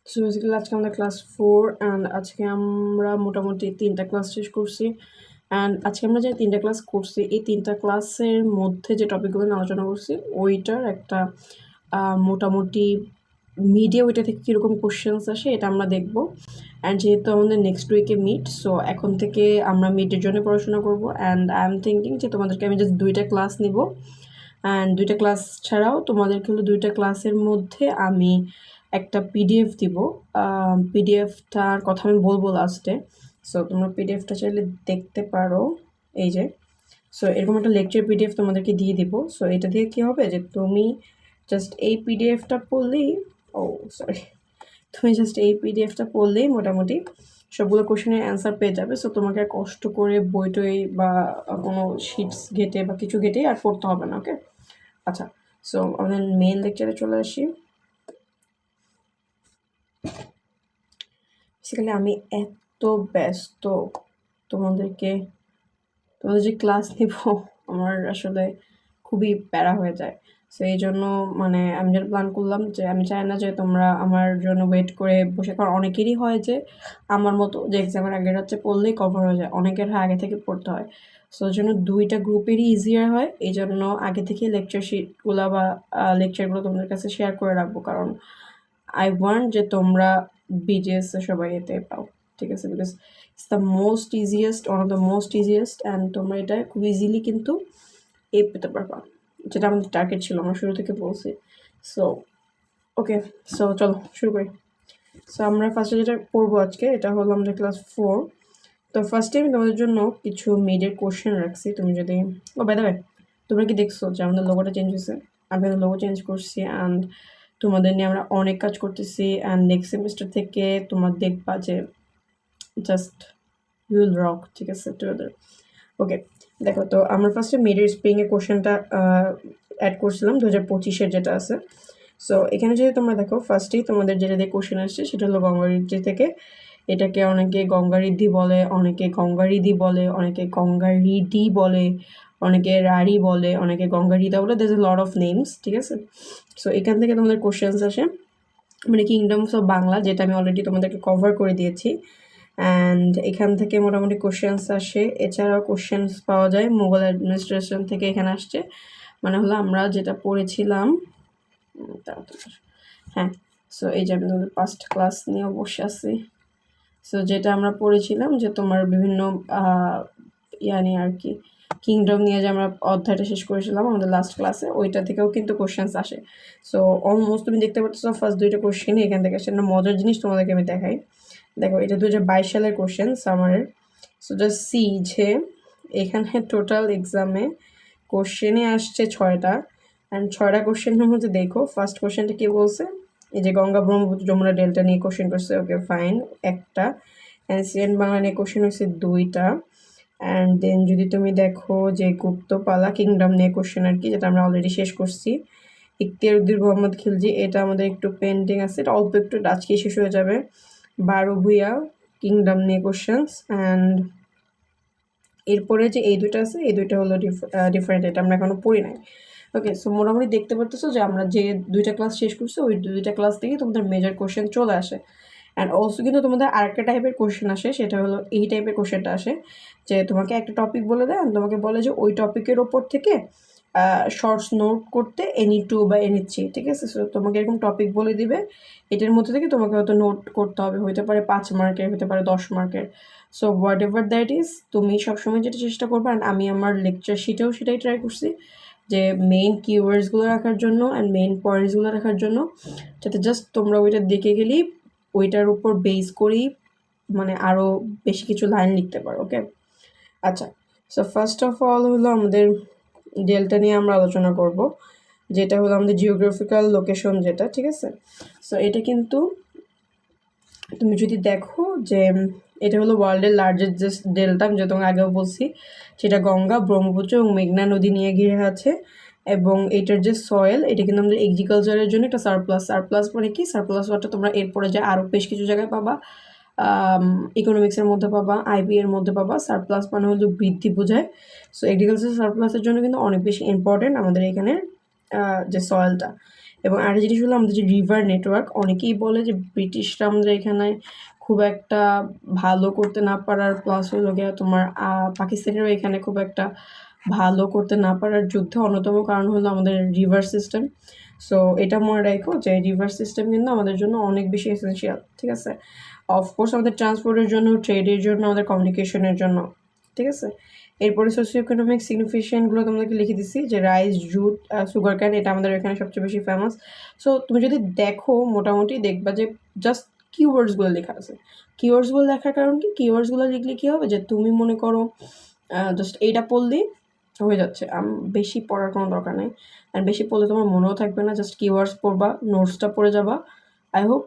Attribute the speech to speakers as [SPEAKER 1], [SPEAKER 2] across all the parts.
[SPEAKER 1] So basically আজকে আমাদের class 4 and আজকে আমরা মোটামুটি 3টা ক্লাস শেষ করছি। অ্যান্ড আজকে আমরা যে 3টা ক্লাস করছি, এই 3টা ক্লাসের মধ্যে যে টপিকগুলো নিয়ে আলোচনা করছি, ওইটার একটা মোটামুটি মিডিয়া ওইটা থেকে কীরকম কোশ্চেন্স আসে এটা আমরা দেখব। অ্যান্ড যেহেতু আমাদের নেক্সট উইকে মিড, সো এখন থেকে আমরা মিডের জন্য পড়াশোনা করব। অ্যান্ড আই এম থিঙ্কিং যে তোমাদেরকে আমি জাস্ট 2টা ক্লাস নিব। অ্যান্ড 2টা ক্লাস ছাড়াও তোমাদেরকে হলো 2টা ক্লাসের মধ্যে আমি একটা পিডিএফ দিব। পিডিএফটার কথা আমি বলবো লাস্টে। সো তোমরা পিডিএফটা চাইলে দেখতে পারো, এই যে। সো এরকম একটা লেকচার পিডিএফ তোমাদেরকে দিয়ে দিব। সো এটা দিয়ে কী হবে যে তুমি জাস্ট এই পিডিএফটা পড়লেই, সরি, তুমি জাস্ট এই পিডিএফটা পড়লেই মোটামুটি সবগুলো কোশ্চেনের অ্যান্সার পেয়ে যাবে। সো তোমাকে আর কষ্ট করে বই টই বা কোনো শিটস ঘেটে বা কিছু ঘেটে আর পড়তে হবে না। ওকে, আচ্ছা। সো আমাদের মেইন লেকচারে চলে আসি। বেসিক্যালি আমি এত ব্যস্ত, তোমাদের যে ক্লাস নিব আমার আসলে খুবই প্যারা হয়ে যায়। সো এই জন্য মানে আমি যেটা প্ল্যান করলাম যে আমি চাই না যে তোমরা আমার জন্য ওয়েট করে বসে, কারণ অনেকেরই হয় যে আমার মতো যে এক্সামের আগের রাত্রে পড়লেই কভার হয়ে যায়, অনেকের আগে থেকে পড়তে হয়। সো ওই জন্য 2টা গ্রুপেরই ইজিয়ার হয়, এই জন্য আগে থেকে লেকচার শিটগুলো বা লেকচারগুলো তোমাদের কাছে শেয়ার করে রাখবো, কারণ আই ওয়ান্ট যে তোমরা বিজেএস সবাই এতে পাও, ঠিক আছে? Because it's the most easiest, one of the most easiest, and তোমরা এটা খুব ইজিলি কিন্তু পেতে পারবা, যেটা আমাদের টার্গেট ছিল, আমরা শুরু থেকে বলছি। সো ওকে, সো চলো শুরু করি। সো আমরা ফার্স্টে যেটা পড়বো আজকে, এটা হলো আমাদের ক্লাস 4। তো ফার্স্টে আমি তোমাদের জন্য কিছু মিডের কোশ্চেন রাখছি। তুমি যদি বাই দ্য ওয়ে, তোমরা কি দেখছো যে আমাদের লোগোটা চেঞ্জ হয়েছে? আমি লোগো চেঞ্জ করছি অ্যান্ড তোমাদের নিয়ে আমরা অনেক কাজ করতেছি। অ্যান্ড নেক্সট সেমিস্টার থেকে তোমরা দেখবা যে জাস্ট উইল রক, ঠিক আছে? টুগেদার। ওকে, দেখো, তো আমরা ফার্স্টে মিডের স্প্রিংয়ের কোশ্চেনটা অ্যাড করছিলাম 2025-এর যেটা আছে। সো এখানে যদি তোমরা দেখো, ফার্স্টেই তোমাদের যেটা দিয়ে কোশ্চেন আসছে সেটা হলো গঙ্গারিদ্ধি থেকে। এটাকে অনেকে গঙ্গারিদ্ধি বলে, অনেকে গঙ্গারিদি বলে, অনেকে গঙ্গারিডি বলে, অনেকে রাড়ি বলে, অনেকে গঙ্গারিদা বলে। There is a lot of names, ঠিক আছে? সো এখান থেকে তোমাদের কোশ্চেন্স আসে, মানে কিংডমস অফ বাংলা, যেটা আমি অলরেডি তোমাদেরকে কভার করে দিয়েছি। অ্যান্ড এখান থেকে মোটামুটি কোশ্চেন্স আসে। এছাড়াও কোশ্চেন্স পাওয়া যায় মুঘল অ্যাডমিনিস্ট্রেশন থেকে, এখানে আসছে। মানে হলো আমরা যেটা পড়েছিলাম, হ্যাঁ, সো এই যে আমি তোমাদের ফার্স্ট ক্লাস নিয়েও বসে আছি। সো যেটা আমরা পড়েছিলাম যে তোমার বিভিন্ন নিয়ে আর কি, কিংডম নিয়ে যে আমরা অধ্যায়টা শেষ করেছিলাম আমাদের লাস্ট ক্লাসে, ওইটা থেকেও কিন্তু কোশ্চেন্স আসে। সো অলমোস্ট তুমি দেখতে পাচ্ছ ফার্স্ট 2টা কোশ্চেনই এখান থেকে আসে। একটা মজার জিনিস তোমাদেরকে আমি দেখাই। দেখো, এটা 2022 সালের কোশ্চেন, সামারের। সো জাস্ট সি যে এখানে টোটাল এক্সামে কোশ্চেনই আসছে 6টা। অ্যান্ড 6টা কোশ্চেনের মধ্যে দেখো ফার্স্ট কোশ্চেনটা কী বলছে, এই যে গঙ্গা ব্রহ্মপুত্র যমুনা ডেল্টা নিয়ে কোশ্চেন করছে। ওকে, ফাইন, একটা। অ্যান্সিয়েন্ট বাংলা নিয়ে কোশ্চেন হয়েছে 2টা। অ্যান্ড দেন যদি তুমি দেখো যে গুপ্তপালা কিংডম নিয়ে কোশ্চেন আর কি, যেটা আমরা অলরেডি শেষ করছি। ইখতিয়ার উদ্দিন মোহাম্মদ খিলজি, এটা আমাদের একটু পেন্ডিং আছে, এটা অল্প একটু আজকেই শেষ হয়ে যাবে। বারো ভূঁইয়া কিংডম নিয়ে কোশ্চেন্স। অ্যান্ড এরপরে যে এই 2টা আছে, এই 2টা হলো ডিফারেন্ট, এটা আমরা এখনও পড়ি নাই। ওকে, সো মোটামুটি দেখতে পারতেছো যে আমরা যে 2টা ক্লাস শেষ করছি, ওই 2টা ক্লাস থেকেই তোমাদের মেজর কোশ্চেন চলে আসে। অ্যান্ড অলসো কিন্তু তোমাদের আরেকটা টাইপের কোশ্চেন আসে, সেটা হলো এই টাইপের কোশ্চেনটা আসে যে তোমাকে একটা টপিক বলে দেয়, তোমাকে বলে যে ওই টপিকের ওপর থেকে শর্টস নোট করতে এনি 2 বা এনি 3, ঠিক আছে? সো তোমাকে এরকম টপিক বলে দিবে, এটার মধ্যে থেকে তোমাকে হয়তো নোট করতে হবে, হতে পারে 5 মার্কের, হতে পারে 10 মার্কের। So what ever that is, তুমি সবসময় যেটা চেষ্টা করবে, আর আমি আমার লেকচার শিটেও সেটাই ট্রাই করছি, যে মেইন কিওয়ার্ডসগুলো রাখার জন্য অ্যান্ড মেইন পয়েন্টসগুলো রাখার জন্য, যাতে জাস্ট তোমরা ওইটা দেখে গেলেই ওইটার উপর বেস করেই মানে আরও বেশি কিছু লাইন লিখতে পারো। ওকে, আচ্ছা। সো ফার্স্ট অফ অল হলো আমাদের ডেল্টা নিয়ে আমরা আলোচনা করব, যেটা হলো আমাদের জিওগ্রাফিক্যাল লোকেশন যেটা, ঠিক আছে? সো এটা কিন্তু তুমি যদি দেখো যে এটা হলো ওয়ার্ল্ডের লার্জেস্ট ডেল্টা, আমি যত আগেও বলছি, সেটা গঙ্গা, ব্রহ্মপুত্র এবং মেঘনা নদী নিয়ে ঘিরে আছে। এবং এটার যে সয়েল, এটা কিন্তু আমাদের এগ্রিকালচারের জন্য একটা সারপ্লাস মানে কি, সারপ্লাস ওয়াটার তোমরা এরপরে যে আরও বেশ কিছু জায়গায় পাবা, ইকোনমিক্সের মধ্যে পাবা, আইবি এর মধ্যে পাবা। সারপ্লাস মানে হলো বৃদ্ধি বোঝায়। সো এগ্রিকালচার সারপ্লাসের জন্য কিন্তু অনেক বেশি ইম্পর্টেন্ট আমাদের এখানে যে সয়েলটা। এবং আরেকটা জিনিস হলো আমাদের যে রিভার নেটওয়ার্ক, অনেকেই বলে যে ব্রিটিশরা আমাদের এখানে খুব একটা ভালো করতে না পারার, প্লাস হলো গিয়ে তোমার পাকিস্তানেরও এখানে খুব একটা ভালো করতে না পারার যুদ্ধে অন্যতম কারণ হলো আমাদের রিভার সিস্টেম। সো এটা মনে রাখো যে রিভার সিস্টেম কিন্তু আমাদের জন্য অনেক বেশি এসেনশিয়াল, ঠিক আছে? অফকোর্স আমাদের ট্রান্সপোর্টের জন্য, ট্রেডের জন্য, আমাদের কমিউনিকেশনের জন্য, ঠিক আছে? এরপরে সোশিও ইকোনমিক সিগনিফিকেশনগুলো তোমাদেরকে লিখে দিচ্ছি যে রাইস, জুট, সুগার ক্যান, এটা আমাদের এখানে সবচেয়ে বেশি ফেমাস। সো তুমি যদি দেখো মোটামুটি দেখবা যে জাস্ট কিওয়ার্ডসগুলো লেখা আছে। কিওয়ার্ডসগুলো লেখার কারণ কি, কিওয়ার্ডসগুলো লিখলে কী হবে যে তুমি মনে করো জাস্ট এইটা পড়লেই হয়ে যাচ্ছে, বেশি পড়ার কোনো দরকার নেই। আর বেশি পড়লে তোমার মনেও থাকবে না, জাস্ট কিওয়ার্ডস পড়বা, নোটসটা পড়ে যাবা। আই হোপ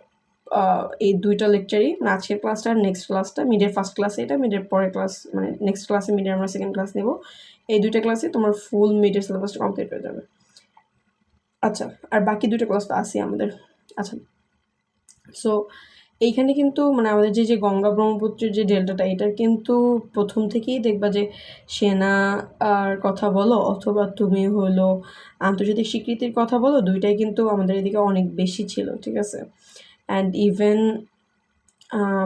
[SPEAKER 1] এই দুইটা লেকচারই, আজকের ক্লাসটা আর নেক্সট ক্লাসটা, মিডের ফার্স্ট ক্লাসে এটা, মিডের পরের ক্লাস মানে নেক্সট ক্লাসে মিডের আমরা সেকেন্ড ক্লাস নেব। এই দুইটা ক্লাসে তোমার ফুল মিডের সিলেবাসটা কমপ্লিট হয়ে যাবে। আচ্ছা, আর বাকি দুইটা ক্লাস তো আসি আমাদের। আচ্ছা, সো এইখানে কিন্তু মানে আমাদের যে গঙ্গা ব্রহ্মপুত্রের যে ডেল্টাটা, এটার কিন্তু প্রথম থেকেই দেখবা যে সেনা আর কথা বলো অথবা তুমি হলো আন্তর্জাতিক স্বীকৃতির কথা বলো, দুইটাই কিন্তু আমাদের এদিকে অনেক বেশি ছিল, ঠিক আছে? অ্যান্ড ইভেন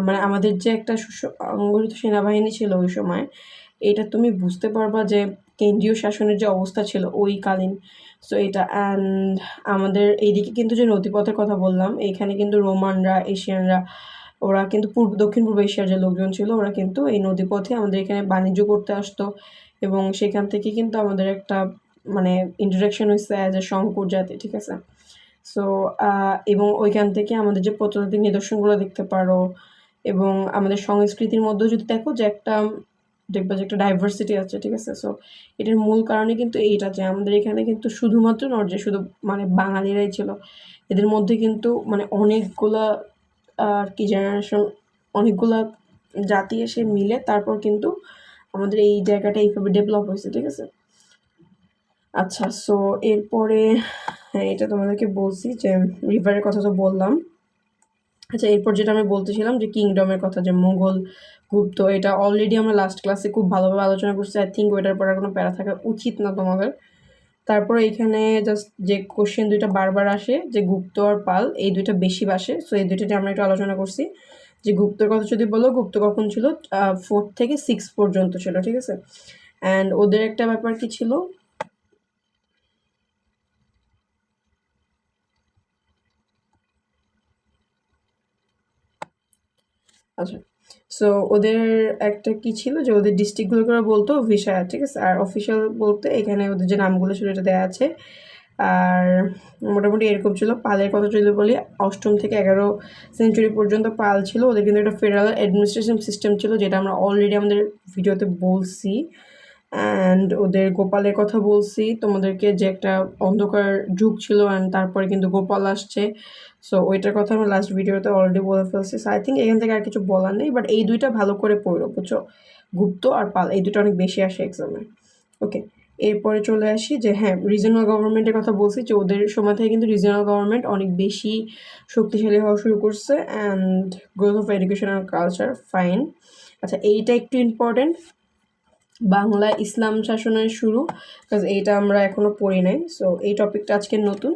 [SPEAKER 1] মানে আমাদের যে একটা সংগঠিত সেনাবাহিনী ছিল ওই সময়, এটা তুমি বুঝতে পারবা যে কেন্দ্রীয় শাসনের যে অবস্থা ছিল ওই কালীন। সো এটা অ্যান্ড আমাদের এইদিকে কিন্তু যে নদীপথের কথা বললাম, এইখানে কিন্তু রোমানরা, এশিয়ানরা, ওরা কিন্তু দক্ষিণ পূর্ব এশিয়ার যে লোকজন ছিল ওরা কিন্তু এই নদীপথে আমাদের এখানে বাণিজ্য করতে আসতো। এবং সেখান থেকে কিন্তু আমাদের একটা মানে ইন্টারাকশন হয়েছে অ্যাজ এ শঙ্কর জাতি, ঠিক আছে? সো এবং ওইখান থেকে আমাদের যে প্রত্নতাত্ত্বিক নিদর্শনগুলো দেখতে পারো, এবং আমাদের সংস্কৃতির মধ্যেও যদি দেখো যে একটা দেখবা যে একটা ডাইভার্সিটি আছে, ঠিক আছে? সো এটার মূল কারণে কিন্তু এইটা যে আমাদের এখানে কিন্তু শুধুমাত্র নয় যে শুধু মানে বাঙালিরাই ছিল, এদের মধ্যে কিন্তু মানে অনেকগুলা আর কি জেনারেশন, অনেকগুলা জাতি এসে মিলে তারপর কিন্তু আমাদের এই জায়গাটা এইভাবে ডেভেলপ হয়েছে, ঠিক আছে? আচ্ছা, সো এরপরে হ্যাঁ, এটা তোমাদেরকে বলছি যে রিভারের কথা তো বললাম। আচ্ছা, এরপর যেটা আমি বলতেছিলাম যে কিংডমের কথা, যে মুঘল, গুপ্ত, এটা অলরেডি আমরা লাস্ট ক্লাসে খুব ভালোভাবে আলোচনা করছি। আই থিঙ্ক ওইটার পর আর কোনো প্যারা থাকা উচিত না তোমাদের। তারপরে এখানে জাস্ট যে কোশ্চেন দুইটা বারবার আসে যে গুপ্ত আর পাল, এই দুইটা বেশি বাসে। সো এই দুইটা আমরা একটু আলোচনা করছি। যে গুপ্তর কথা যদি বলো, গুপ্ত কখন ছিল? 4 থেকে 6 পর্যন্ত ছিল, ঠিক আছে? অ্যান্ড ওদের একটা ব্যাপার কি ছিল, আচ্ছা, সো ওদের একটা কি ছিল যে ওদের ডিস্ট্রিক্টগুলোকে ওরা বলতো ভিসায়া, ঠিক আছে? আর অফিসিয়াল বলতে এখানে ওদের যে নামগুলো ছিল এটা দেওয়া আছে। আর মোটামুটি এরকম ছিল। পালের কথা যদি বলি, 8ম থেকে 11 সেঞ্চুরি পর্যন্ত পাল ছিল। ওদের কিন্তু একটা ফেডারেল অ্যাডমিনিস্ট্রেশন সিস্টেম ছিল, যেটা আমরা অলরেডি আমাদের ভিডিওতে বলছি। অ্যান্ড ওদের গোপালের কথা বলছি তোমাদেরকে, যে একটা অন্ধকার যুগ ছিল অ্যান্ড তারপরে কিন্তু গোপাল আসছে। সো ওইটার কথা আমরা লাস্ট ভিডিওতে অলরেডি বলে ফেলছি। সো আই থিঙ্ক এখান থেকে আর কিছু বলার নেই, বাট এই দুইটা ভালো করে পড়ো, বুঝছো? গুপ্ত আর পাল এই দুটো অনেক বেশি আসে এক্সামে। ওকে, এরপরে চলে আসি যে হ্যাঁ, রিজনাল গভর্নমেন্টের কথা বলছি, যে ওদের সময় থেকে কিন্তু রিজনাল গভর্নমেন্ট অনেক বেশি শক্তিশালী হওয়া শুরু করছে। And growth of education and culture, fine. আচ্ছা, এইটা একটু ইম্পর্টেন্ট, বাংলা ইসলাম শাসনের শুরু, বিকজ এইটা আমরা এখনো পড়ি নাই। সো এই টপিকটা আজকে নতুন।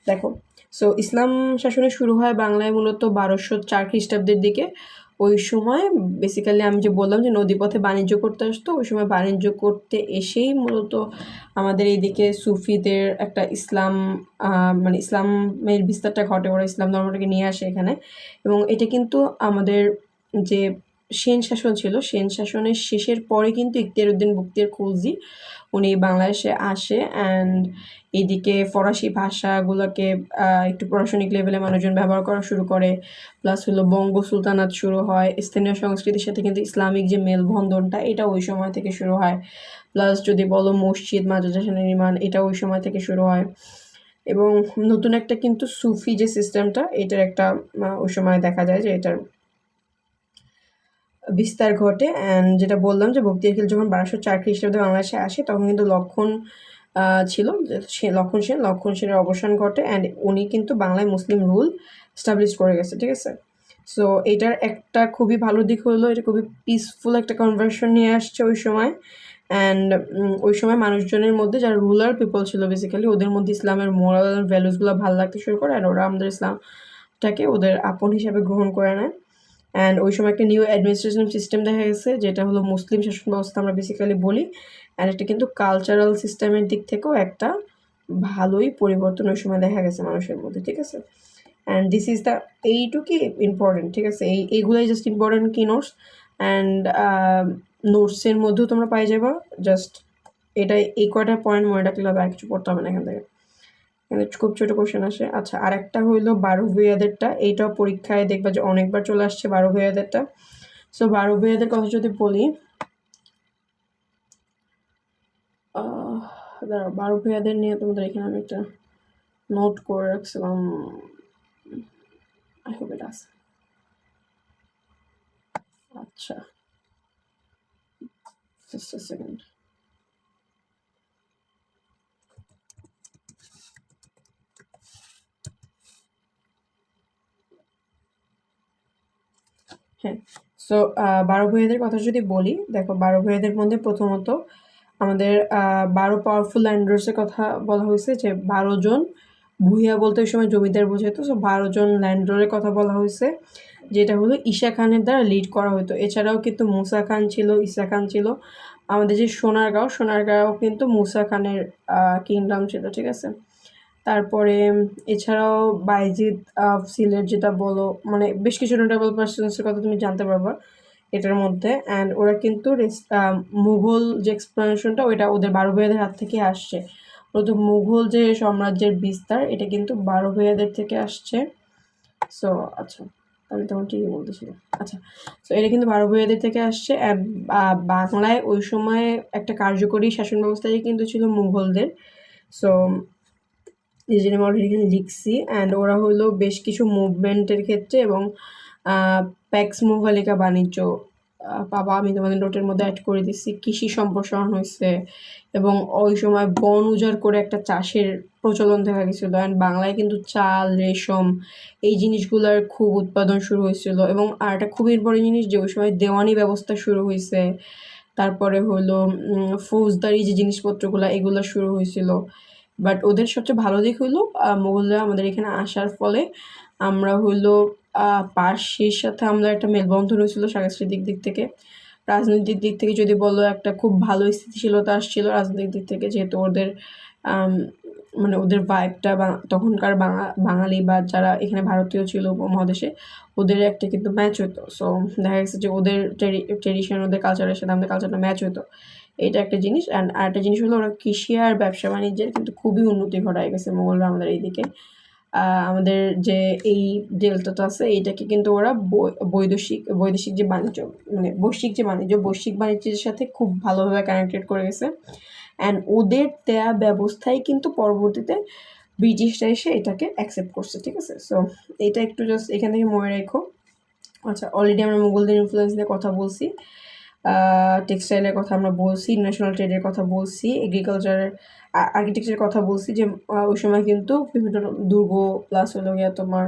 [SPEAKER 1] দেখো, সো ইসলাম শাসনের শুরু হয় বাংলায় মূলত 1204 খ্রিস্টাব্দের দিকে। ওই সময় বেসিক্যালি আমি যে বললাম যে নদীপথে বাণিজ্য করতে আসতো, ওই সময় বাণিজ্য করতে এসেই মূলত আমাদের এইদিকে সুফিদের একটা ইসলাম মানে ইসলামের বিস্তারটা ঘটে, ওরা ইসলাম ধর্মটাকে নিয়ে আসে এখানে। এবং এটা কিন্তু আমাদের যে সেন শাসন ছিল, সেন শাসনের শেষের পরে কিন্তু ইখতিয়ার উদ্দিন বখতিয়ার খলজি উনি বাংলাদেশে আসে। অ্যান্ড এইদিকে ফরাসি ভাষাগুলোকে একটু প্রশাসনিক লেভেলে মানুষজন ব্যবহার করা শুরু করে। প্লাস হলো বঙ্গ সুলতানাত শুরু হয়। স্থানীয় সংস্কৃতির সাথে কিন্তু ইসলামিক যে মেলবন্ধনটা, এটা ওই সময় থেকে শুরু হয়। প্লাস যদি বলো মসজিদ, মাদ্রাসা নির্মাণ, এটা ওই সময় থেকে শুরু হয়। এবং নতুন একটা কিন্তু সুফি যে সিস্টেমটা, এটার একটা ওই সময় দেখা যায় যে এটার বিস্তার ঘটে। অ্যান্ড যেটা বললাম যে বখতিয়ার খিলজি যখন 1204 খ্রিস্টাব্দে বাংলাদেশে আসে, তখন কিন্তু লক্ষণ ছিল, লক্ষণ সেনের অবসান ঘটে। অ্যান্ড উনি কিন্তু বাংলায় মুসলিম রুল এস্টাবলিশ করে গেছে, ঠিক আছে? সো এটার একটা খুবই ভালো দিক হলো এটা খুবই পিসফুল একটা কনভার্সন নিয়ে আসছে ওই সময়। অ্যান্ড ওই সময় মানুষজনের মধ্যে যারা রুলার পিপল ছিল বেসিক্যালি ওদের মধ্যে ইসলামের মোরাল ভ্যালুসগুলো ভালো লাগতে শুরু করে, আর ওরা আমাদের ইসলামটাকে ওদের আপন হিসাবে গ্রহণ করে নেয়। অ্যান্ড ওই সময় একটা নিউ অ্যাডমিনিস্ট্রেশন সিস্টেম দেখা গেছে, যেটা হলো মুসলিম শাসন ব্যবস্থা আমরা বেসিক্যালি বলি। অ্যান্ড এটা কিন্তু কালচারাল সিস্টেমের দিক থেকেও একটা ভালোই পরিবর্তন ওই সময় দেখা গেছে মানুষের মধ্যে, ঠিক আছে। অ্যান্ড দিস ইজ দ্য এইটুকুই ইম্পর্টেন্ট, ঠিক আছে। এইগুলাই জাস্ট ইম্পর্টেন্ট কি নোটস। অ্যান্ড নোটসের মধ্যেও তোমরা পাই যাবা জাস্ট এটা এই কয়টা পয়েন্ট মনে রাখলে হবে, আর কিছু পড়তে হবে না এখান থেকে। এখানে খুব ছোটো কোশ্চেন আসে। আচ্ছা, আর একটা হইলো 12 ভূঁইয়াদেরটা, এইটাও পরীক্ষায় দেখবা যে অনেকবার চলে আসছে 12 ভূঁইয়াদেরটা। সো 12 ভূঁইয়াদের কথা যদি বলি, দাঁড়াও 12 ভূঁইয়াদের নিয়ে তোমাদের এখানে আমি একটা নোট করে রাখছিলাম, আই হোপ এটা আছে। আচ্ছা, জাস্ট আ সেকেন্ড। হ্যাঁ, সো 12 ভূঁইয়াদের কথা যদি বলি, দেখো 12 ভূঁইয়াদের মধ্যে প্রথমত আমাদের 12 পাওয়ারফুল ল্যান্ডার্সের কথা বলা হয়েছে, যে 12 জন ভূঁইয়া বলতে ওই সময় জমিদার বোঝাইতো। সো 12 জন ল্যান্ডারের কথা বলা হয়েছে, যেটা হলো ঈশা খানের দ্বারা লিড করা হতো। এছাড়াও কিন্তু মুসা খান ছিল, ঈসা খান ছিল। আমাদের যে সোনারগাঁও কিন্তু মুসা খানের কিংডম ছিল, ঠিক আছে। তারপরে এছাড়াও বাইজিদ সিলেট যেটা বলো, মানে বেশ কিছু নোটেবল পার্সনসের কথা তুমি জানতে পারবা এটার মধ্যে। অ্যান্ড ওরা কিন্তু মুঘল যে এক্সপ্লানেশনটা ওইটা ওদের 12 ভূঁইয়াদের হাত থেকে আসছে। প্রথম মুঘল যে সাম্রাজ্যের বিস্তার এটা কিন্তু 12 ভূঁইয়াদের থেকে আসছে। সো আচ্ছা, আমি তখন ঠিকই বলতেছিলাম। আচ্ছা, সো এটা কিন্তু 12 ভূঁইয়াদের থেকে আসছে। অ্যান্ড বাংলায় ওই সময় একটা কার্যকরী শাসন ব্যবস্থাই কিন্তু ছিল মুঘলদের। সো এই জন্য আমি অলরেডি এখানে লিখছি। অ্যান্ড ওরা হলো বেশ কিছু মুভমেন্টের ক্ষেত্রে এবং প্যাক্স মুভালিকা বাণিজ্য পাবা, আমি তোমাদের নোটের মধ্যে অ্যাড করে দিচ্ছি। কৃষি সম্প্রসারণ হয়েছে এবং ওই সময় বন উজাড় করে একটা চাষের প্রচলন দেখা গেছিলো। অ্যান্ড বাংলায় কিন্তু চাল, রেশম এই জিনিসগুলোর খুব উৎপাদন শুরু হয়েছিল। এবং আর একটা খুবই ইম্পর্টেন্ট জিনিস যে ওই সময় দেওয়ানি ব্যবস্থা শুরু হয়েছে। তারপরে হলো ফৌজদারি যে জিনিসপত্রগুলো এগুলো শুরু হয়েছিল। বাট ওদের সবচেয়ে ভালো দিক হইলো মোগলরা আমাদের এখানে আসার ফলে আমরা হইলো পার্সির সাথে আমাদের একটা মেলবন্ধন হয়েছিল সাংস্কৃতিক দিক থেকে। রাজনৈতিক দিক থেকে যদি বলো একটা খুব ভালো স্থিতিশীলতা আসছিল রাজনৈতিক দিক থেকে, যেহেতু ওদের মানে ওদের ভাইবটা বা তখনকার বাঙালি বা যারা এখানে ভারতীয় ছিল উপমহাদেশে ওদের একটা কিন্তু ম্যাচ হতো। সো দেখা গেছে যে ওদের ট্রেডিশন ওদের কালচারের সাথে আমাদের কালচারটা ম্যাচ হতো, এটা একটা জিনিস। অ্যান্ড আরেকটা জিনিস হলো ওরা কৃষি আর ব্যবসা বাণিজ্যের কিন্তু খুবই উন্নতি ঘটায় গেছে মোগলরা আমাদের এইদিকে। আমাদের যে এই ডেল্টাটা আছে এইটাকে কিন্তু ওরা বৈদেশিক যে বাণিজ্য মানে বৈশ্বিক বাণিজ্যের সাথে খুব ভালোভাবে কানেক্টেড করে গেছে। অ্যান্ড ওদের দেয়া ব্যবস্থায় কিন্তু পরবর্তীতে ব্রিটিশরা এসে এটাকে অ্যাকসেপ্ট করছে, ঠিক আছে। সো এটা একটু জাস্ট এখান থেকে মনে রেখো। আচ্ছা, অলরেডি আমরা মুঘলদের ইনফ্লুয়েন্স নিয়ে কথা বলছি, টেক্সটাইলের কথা আমরা বলছি, ইন্টারন্যাশনাল ট্রেডের কথা বলছি, এগ্রিকালচারের আর্কিটেকচারের কথা বলছি, যে ওই সময় কিন্তু বিভিন্ন দুর্গ প্লাস হলো গিয়া তোমার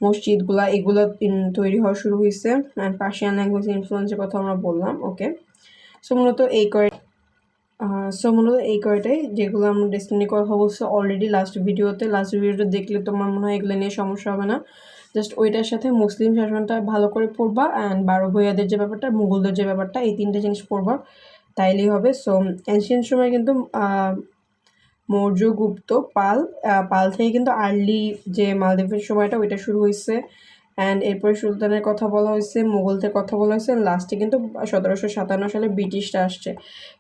[SPEAKER 1] মসজিদগুলা এগুলো তৈরি হওয়া শুরু হয়েছে। অ্যান্ড পার্সিয়ান ল্যাঙ্গুয়েজ ইনফ্লুয়েন্সের কথা আমরা বললাম, ওকে। সো মূলত এই কয়টাই যেগুলো আমরা ডেস্টিনির কথা বলছি অলরেডি লাস্ট ভিডিওতে দেখলে তোমার মনে হয় এগুলো নিয়ে সমস্যা হবে না। জাস্ট ওইটার সাথে মুসলিম শাসনটা ভালো করে পড়বা, অ্যান্ড 12 ভূঁইয়াদের যে ব্যাপারটা, মুঘলদের যে ব্যাপারটা, এই তিনটে জিনিস পড়বা তাইলেই হবে। সো এনশিয়েন্ট সময় কিন্তু মৌর্য, গুপ্ত, পাল থেকে কিন্তু আর্লি যে মালদ্বীপের সময়টা ওইটা শুরু হয়েছে। অ্যান্ড এরপরে সুলতানের কথা বলা হয়েছে, মুঘলদের কথা বলা হয়েছে, লাস্টে কিন্তু 1757 সালে ব্রিটিশরা আসছে।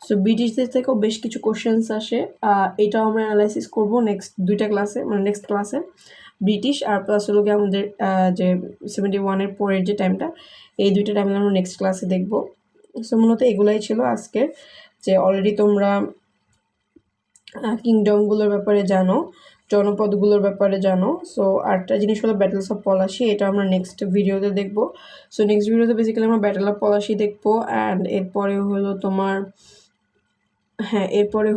[SPEAKER 1] সো ব্রিটিশদের থেকেও বেশ কিছু কোশ্চেন্স আসে, এটাও আমরা অ্যানালাইসিস করবো নেক্সট ক্লাসে। ব্রিটিশ আর প্লাস হলো গিয়ে আমাদের যে 71-এর পরের যে টাইমটা, এই দুইটা টাইম আমরা নেক্সট ক্লাসে দেখবো। সো মূলত এগুলাই ছিল আজকের, যে অলরেডি তোমরা কিংডমগুলোর ব্যাপারে জানো, জনপদগুলোর ব্যাপারে জানো। সো আরেকটা জিনিস হলো ব্যাটেলস অফ পলাশি, এটা আমরা নেক্সট ভিডিওতে দেখবো। সো নেক্সট ভিডিওতে বেসিক্যালি আমরা ব্যাটেল অফ পলাশি দেখবো। অ্যান্ড এরপরে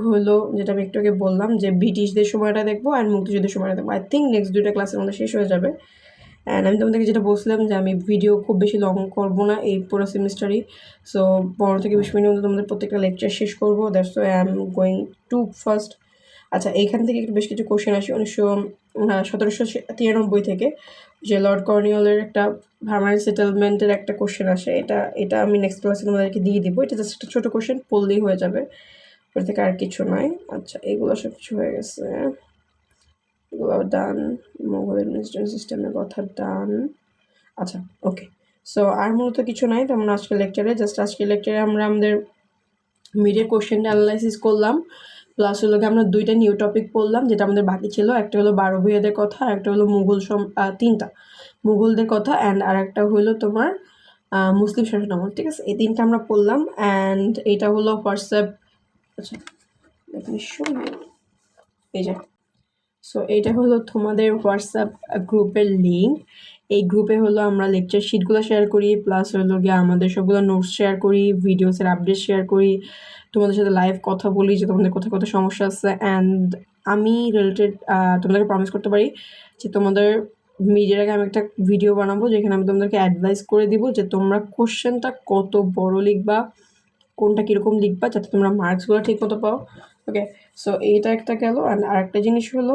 [SPEAKER 1] হলো যেটা আমি একটু আগে বললাম যে ব্রিটিশদের সময়টা দেখবো অ্যান্ড মুক্তিযুদ্ধের সময়টা দেখবো। আই থিঙ্ক নেক্সট দুইটা ক্লাসের মধ্যে শেষ হয়ে যাবে। অ্যান্ড আমি তোমাদেরকে যেটা বলছিলাম যে আমি ভিডিও খুব বেশি লং করবো না এই পুরো সেমিস্টারই। সো 15 থেকে 20 মিনিটের মধ্যে তোমাদের প্রত্যেকটা লেকচার শেষ করবো। That's why I am going to first. আচ্ছা, এইখান থেকে একটু বেশ কিছু কোশ্চেন আসে 1793 থেকে, যে লর্ড কর্নিওয়ালের একটা পার্মানেন্ট সেটেলমেন্টের একটা কোশ্চেন আসে। এটা আমি নেক্সট ক্লাসে তোমাদেরকে দিয়ে দিব। এটা জাস্ট একটা ছোটো কোশ্চেন, পড়লেই হয়ে যাবে, ওর থেকে আর কিছু নয়। আচ্ছা, এগুলো সব কিছু হয়ে গেছে, এগুলো ডান। মোগল অ্যাডমিনিস্ট্রেশন সিস্টেমের কথা ডান। আচ্ছা, ওকে। সো আর মূলত কিছু নাই তেমন আজকের লেকচারে। জাস্ট আজকের লেকচারে আমরা আমাদের মিডের কোশ্চেনটা অ্যানালাইসিস করলাম, প্লাস হলো আমরা 2টা নিউ টপিক পড়লাম যেটা আমাদের বাকি ছিল। একটা হলো 12 ভূঁইয়াদের কথা, আর একটা হলো তিনটা মুঘলদের কথা, অ্যান্ড আর একটা হলো তোমার মুসলিম শাসনামল। ঠিক আছে, এই 3টা আমরা পড়লাম। অ্যান্ড এটা হলো হোয়াটসঅ্যাপ। আচ্ছা, এই যে, সো এইটা হলো তোমাদের হোয়াটসঅ্যাপ গ্রুপের লিঙ্ক। এই গ্রুপে হলো আমরা লেকচার শিটগুলো শেয়ার করি, প্লাস হলো গিয়ে আমাদের সবগুলো নোটস শেয়ার করি, ভিডিওসের আপডেট শেয়ার করি, তোমাদের সাথে লাইভ কথা বলি যে তোমাদের কোথায় কোথায় সমস্যা আছে। অ্যান্ড আমি রিলেটেড তোমাদেরকে প্রমিস করতে পারি যে তোমাদের নিজের আগে আমি একটা ভিডিও বানাবো যেখানে আমি তোমাদেরকে অ্যাডভাইস করে দিব যে তোমরা কোশ্চেনটা কত বড় লিখবা, কোনটা কীরকম লিখবা, যাতে তোমরা মার্কসগুলো ঠিক মতো পাও। ওকে, সো এইটা একটা গেল। অ্যান্ড আরেকটা জিনিস হলো,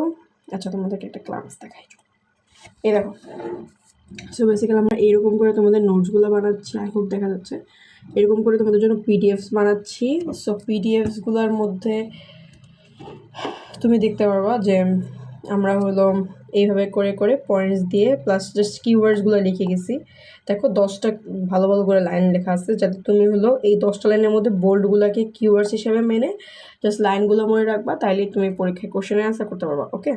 [SPEAKER 1] আচ্ছা তোমাদেরকে একটা ক্লাস দেখাই। এই দেখো, সো বেসিক্যালি আমরা এইরকম করে তোমাদের নোটসগুলো বানাচ্ছি, আই হোপ দেখা যাচ্ছে। এরকম করে তোমাদের জন্য পিডিএফস বানাচ্ছি। সো পিডিএফসগুলোর মধ্যে তুমি দেখতে পারবা যে আমরা হলো এইভাবে করে করে পয়েন্টস দিয়ে প্লাস জাস্ট কিওয়ার্ডসগুলো লিখে গেছি। দেখো 10টা ভালো ভালো করে লাইন লেখা আছে, যাতে তুমি হলো এই 10টা লাইনের মধ্যে বোল্ডগুলোকে কিওয়ার্ডস হিসেবে মেনে জাস্ট লাইনগুলো মনে রাখবা, তাইলে তুমি পরীক্ষায় কোশ্চেনে অ্যান্সার করতে পারবা। ওকে,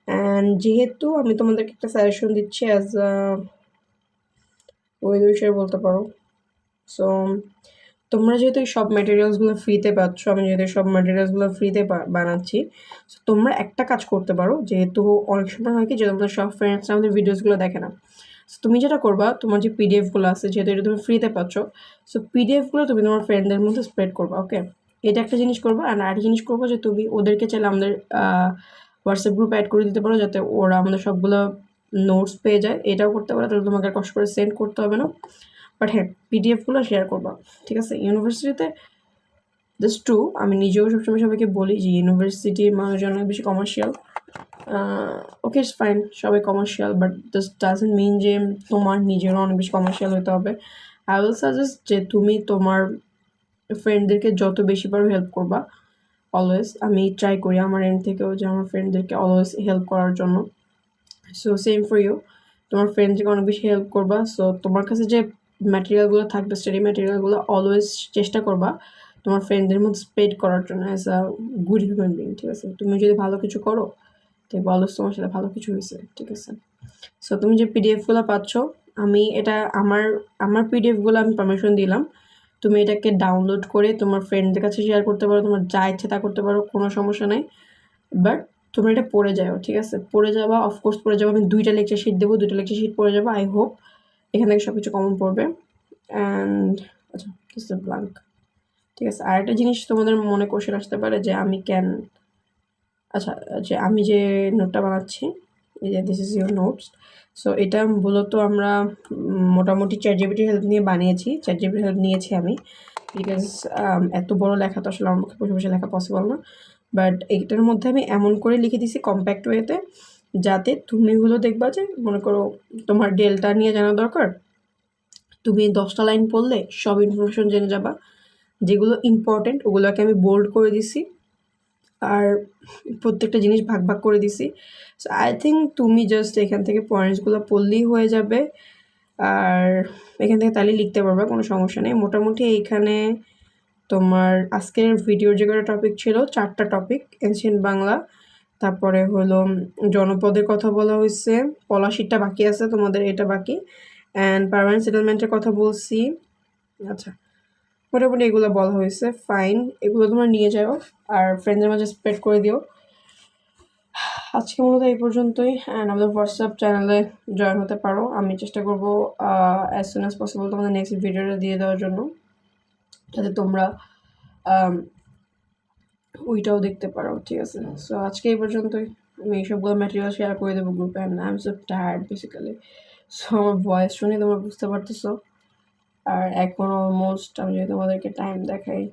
[SPEAKER 1] অ্যান্ড যেহেতু আমি তোমাদেরকে একটা সাজেশন দিচ্ছি অ্যাজ ওই বিষয়ে বলতে পারো। সো তোমরা যেহেতু সব ম্যাটেরিয়ালসগুলো ফ্রিতে পাচ্ছ, আমি যেহেতু সব ম্যাটেরিয়ালসগুলো ফ্রিতে বানাচ্ছি, সো তোমরা একটা কাজ করতে পারো। যেহেতু অনেক সময় হয় কি যে তোমাদের সব ফ্রেন্ডসরা আমাদের ভিডিওসগুলো দেখে না, সো তুমি যেটা করবা, তোমার যে পিডিএফগুলো আছে যেহেতু এটা তুমি ফ্রিতে পাচ্ছ, সো পিডিএফগুলো তুমি তোমার ফ্রেন্ডদের মধ্যে স্প্রেড করবা। ওকে, এটা একটা জিনিস করবা। আর একটা জিনিস করবো যে তুমি ওদেরকে চাইলে আমাদের হোয়াটসঅ্যাপ গ্রুপ অ্যাড করে দিতে পারো, যাতে ওরা আমাদের সবগুলো নোটস পেয়ে যায়। এটাও করতে পারো, তাহলে তোমাকে আর কষ্ট করে সেন্ড করতে হবে না। বাট হ্যাঁ, পিডিএফগুলো শেয়ার করবা। ঠিক আছে, ইউনিভার্সিটিতে জাস্ট ট্রু, আমি নিজেও সবসময় সবাইকে বলি যে ইউনিভার্সিটির মানুষজন অনেক বেশি কমার্শিয়াল। ওকে, ইটস ফাইন, সবাই commercial, but this doesn't mean যে তোমার নিজেরও অনেক বেশি কমার্শিয়াল হতে হবে। আই উইল সাজেস্ট যে তুমি তোমার ফ্রেন্ডদেরকে যত বেশি পারো হেল্প করবা। অলওয়েজ আমি ট্রাই করি আমার এন্ড থেকেও যে আমার ফ্রেন্ডদেরকে অলওয়েজ হেল্প করার জন্য। সো সেম ফর ইউ, তোমার ফ্রেন্ডদেরকে অনেক বেশি হেল্প করবা। সো তোমার কাছে যে ম্যাটেরিয়ালগুলো থাকবে, স্টাডি ম্যাটেরিয়ালগুলো অলওয়েজ চেষ্টা করবা তোমার ফ্রেন্ডদের মধ্যে স্প্রেড করার জন্য as a good human being. ঠিক আছে, তুমি যদি ভালো কিছু করো দেখবো অলওয়েজ তোমার সাথে ভালো কিছু হয়েছে। ঠিক আছে, সো তুমি যে পিডিএফগুলো পাচ্ছ, আমি এটা আমার পিডিএফগুলো আমি পারমিশন দিলাম, তুমি এটাকে ডাউনলোড করে তোমার ফ্রেন্ডদের কাছে শেয়ার করতে পারো, তোমার যা ইচ্ছে তা করতে পারো, কোনো সমস্যা নেই। বাট তোমরা এটা পড়ে যাও। ঠিক আছে, পড়ে যাবা, অফকোর্স পড়ে যাবো। আমি 2টা লেকচার শিট দেবো, 2টা লেকচার শিট পড়ে যাবো। আই হোপ এখান থেকে সব কিছু কমন পড়বে। অ্যান্ড আচ্ছা, দিস ইজ ব্ল্যাঙ্ক। ঠিক আছে, আরেকটা জিনিস তোমাদের মনে কোশ্চেন আসতে পারে যে আচ্ছা, যে আমি যে নোটটা বানাচ্ছি, এই যে this is your notes. So এটা মূলত আমরা মোটামুটি চ্যাটজিপিটির হেল্প নিয়ে বানিয়েছি, চ্যাটজিপিটির হেল্প নিয়েছি আমি, বিকজ এত বড় লেখা তো আসলে আমার পক্ষে বসে বসে লেখা পসিবল না। বাট এইটার মধ্যে আমি এমন করে লিখে দিছি কম্প্যাক্ট ওয়েতে, যাতে তুমি হলো দেখবা যে মনে করো তোমার ডেল্টা নিয়ে জানা দরকার, তুমি 10টা লাইন পড়লে সব ইনফরমেশন জেনে যাবা। যেগুলো ইম্পর্টেন্ট ওগুলোকে আমি বোল্ড করে দিছি, আর প্রত্যেকটা জিনিস ভাগ ভাগ করে দিছি। সো আই থিঙ্ক তুমি জাস্ট এখান থেকে পয়েন্টসগুলো পড়লেই হয়ে যাবে, আর এখান থেকে তাহলে লিখতে পারবা, কোনো সমস্যা নেই। মোটামুটি এইখানে তোমার আজকের ভিডিওর যে কটা টপিক ছিল, 4টা টপিক, এনশিয়েন্ট বাংলা, তারপরে হলো জনপদের কথা বলা হয়েছে, পলাশিটা বাকি আছে তোমাদের, এটা বাকি, অ্যান্ড পার্মানেন্ট সেটেলমেন্টের কথা বলছি। আচ্ছা, মোটামুটি এগুলো বলা হয়েছে, ফাইন। এগুলো তোমরা নিয়ে যাও আর ফ্রেন্ডদের মাঝে স্প্রেড করে দিও। আজকে মূলত এই পর্যন্তই। অ্যান্ড আমাদের হোয়াটসঅ্যাপ চ্যানেলে জয়েন হতে পারো। আমি চেষ্টা করবো অ্যাজ সুন অ্যাজ পসিবল তোমাদের নেক্সট ভিডিওটা দিয়ে দেওয়ার জন্য, যাতে তোমরা ওইটাও দেখতে পারো। ঠিক আছে, সো আজকে এই পর্যন্তই। আমি এইসবগুলো ম্যাটেরিয়াল শেয়ার করে দেবো গ্রুপে। And I am so tired basically. So আমার ভয়েস শুনে তোমরা বুঝতে পারতেছো। আর এখন অলমোস্ট আমি যদি তোমাদেরকে টাইম দেখাই,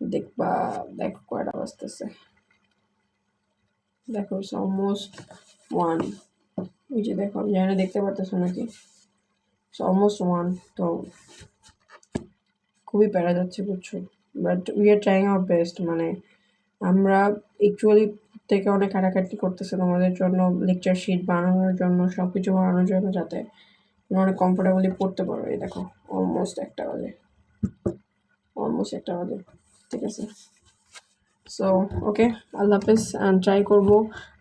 [SPEAKER 1] দেখবা, দেখো কয়টা বাজতেছে, দেখো ইটস অলমোস্ট 1। ওই যে দেখো, আমি জানি না দেখতে পারতেছো নাকি, ইটস অলমোস্ট 1। তো খুবই প্যারা যাচ্ছে, বুঝছো, but we are trying our best. মানে আমরা অ্যাকচুয়ালি থেকে অনেক খাটাখাটি করতেছে তোমাদের জন্য, লেকচার শিট বানানোর জন্য, সব কিছু বানানোর জন্য, যাতে তোমরা অনেক কমফোর্টেবলি পড়তে পারো। এই দেখো অলমোস্ট 1টা বাজে, ঠিক আছে। সো ওকে, আল্লাহ হাফেজ। ট্রাই করবো।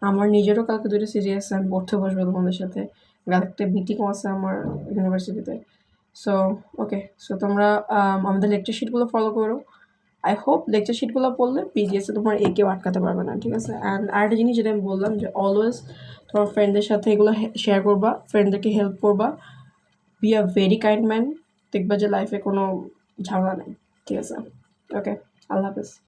[SPEAKER 1] আমার নিজেরও কালকে 2টা সিরিয়াস, আমি পড়তে বসবো তোমাদের সাথে। একটা মিটিংও আছে আমার ইউনিভার্সিটিতে। সো ওকে, সো তোমরা আমাদের লেকচার শিটগুলো ফলো করো। আই হোপ লেকচার শিটগুলো পড়লে পিজিএসে তোমার কেউ আটকাতে পারবে না, ঠিক আছে। অ্যান্ড আরেকটা জিনিস যেটা আমি বললাম, যে অলওয়েজ তোমার ফ্রেন্ডদের সাথে এগুলো শেয়ার করবা, ফ্রেন্ডদেরকে হেল্প করবা, be a very kind man. দেখবা যে লাইফে কোনো ঝামেলা নেই, ঠিক আছে। ওকে, আল্লাহ হাফেজ।